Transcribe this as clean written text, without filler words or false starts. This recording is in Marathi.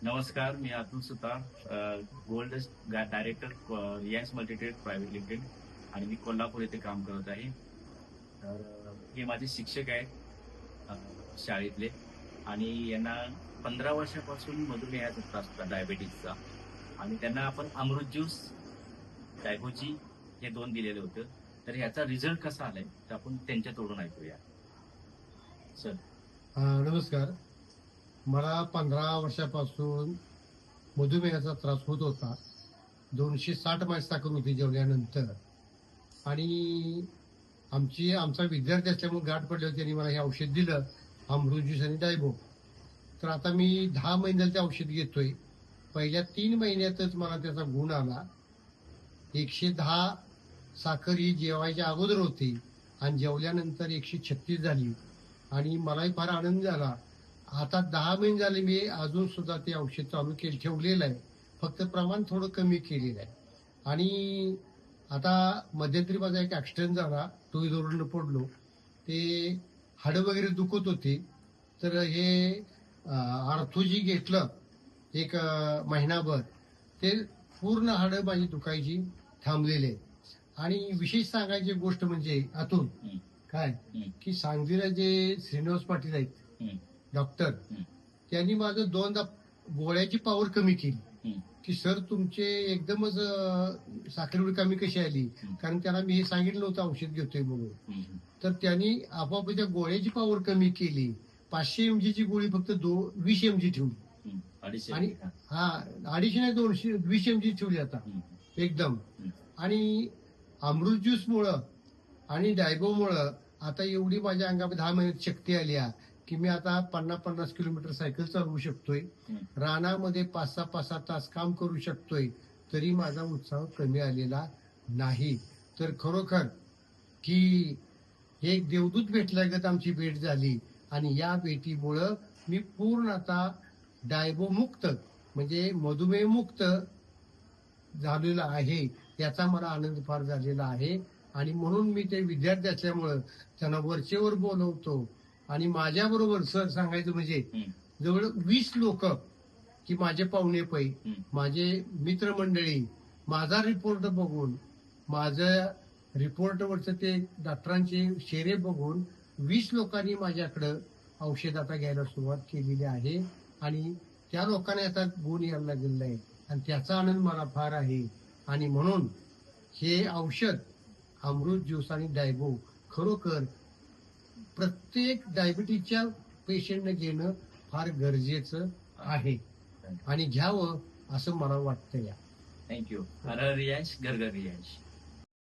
नमस्कार, मी Atul Sutar, gold director Reliance multitrade private limited आणि मी कोल्हापूर येथे काम करत आहे. तर हे माझे शिक्षक आहेत शाळेतले आणि यांना 15 वर्षापासून मधुमेहाचा त्रास होता, डायबेटिसचा. आणि त्यांना आपण अमृत ज्यूस, डायबोजी हे 2 दिलेलं होतं. तर ह्याचा रिझल्ट कसा आलाय तर आपण त्यांच्या तोडून ऐकूया. सर. नमस्कार. मला 15 वर्षापासून मधुमेहाचा त्रास होत होता. 260 माझी साखर होती जेवल्यानंतर. आणि आमचा विद्यार्थी असल्यामुळे गाठ पडल्यावर त्यांनी मला हे औषध दिलं, अमृत ज्यूस आणि डायबो. तर आता मी 10 महिने झाले ते औषध घेतोय. पहिल्या 3 महिन्यातच मला त्याचा गुण आला. 110 साखर ही जेवायच्या अगोदर होती आणि जेवल्यानंतर 136 झाली आणि मलाही फार आनंद झाला. आता 10 महिने झाले मी अजून सुद्धा ते औषध चालू ठेवलेलं आहे. फक्त प्रमाण थोडं कमी केलेलं आहे. आणि आता मध्यंतरी माझा एक ऍक्सिडेंट झाला, टू व्हीलरवरून पडलो. ते हाडं वगैरे दुखत होती. तर हे आर्थोजी घेतलं एक महिनाभर, ते पूर्ण हाडं माझी दुखायची थांबलेले. आणि विशेष सांगायची गोष्ट म्हणजे अतुल काय की सांगलीला जे श्रीनिवास पाटील आहेत डॉक्टर, त्यांनी माझं 2दा गोळ्याची पावर कमी केली की सर तुमचे एकदमच साखर कमी कशी आली, कारण त्यांना मी हे सांगितलं नव्हतं औषध घेतोय म्हणून. तर त्यांनी आपोआप त्या गोळ्याची पावर कमी केली. 500 mg ची गोळी फक्त 20 mg ठेवली. आणि 250 नाही 20 mg ठेवली आता एकदम. आणि अमृत ज्यूस मुळे आणि डायबोमुळं आता एवढी माझ्या अंगामध्ये 10 महिन्यात शक्ती आली आहे की मी आता 50-50 किलोमीटर सायकल चालवू शकतोय. रानामध्ये 5-6 तास काम करू शकतोय. तरी माझा उत्साह कमी आलेला नाही. तर खरोखर की एक देवदूत भेटल्यागत आमची भेट झाली. आणि या भेटीमुळं मी पूर्ण आता डायबो मुक्त म्हणजे मधुमेह मुक्त झालेला आहे. याचा मला आनंद फार झालेला आहे. आणि म्हणून मी ते विद्यार्थी असल्यामुळं त्यांना वरचेवर बोलवतो. आणि माझ्याबरोबर सर सांगायचं म्हणजे जवळ 20 लोक की माझे पाहुणे पै, माझे मित्रमंडळी माझा रिपोर्ट बघून, माझ्या रिपोर्टवरचं ते डॉक्टरांचे शेरे बघून 20 लोकांनी माझ्याकडं औषध आता घ्यायला सुरुवात केलेली आहे. आणि त्या लोकांना आता गुण यायला लागलेला आहे आणि त्याचा आनंद मला फार आहे. आणि म्हणून हे औषध अमृत ज्यूस आणि डायबो खरोखर प्रत्येक डायबिटीसच्या पेशंटने घेणं फार गरजेचं आहे आणि घ्यावं असं मला वाटतं. थँक्यू. हर रियांश, घर घर रियांश.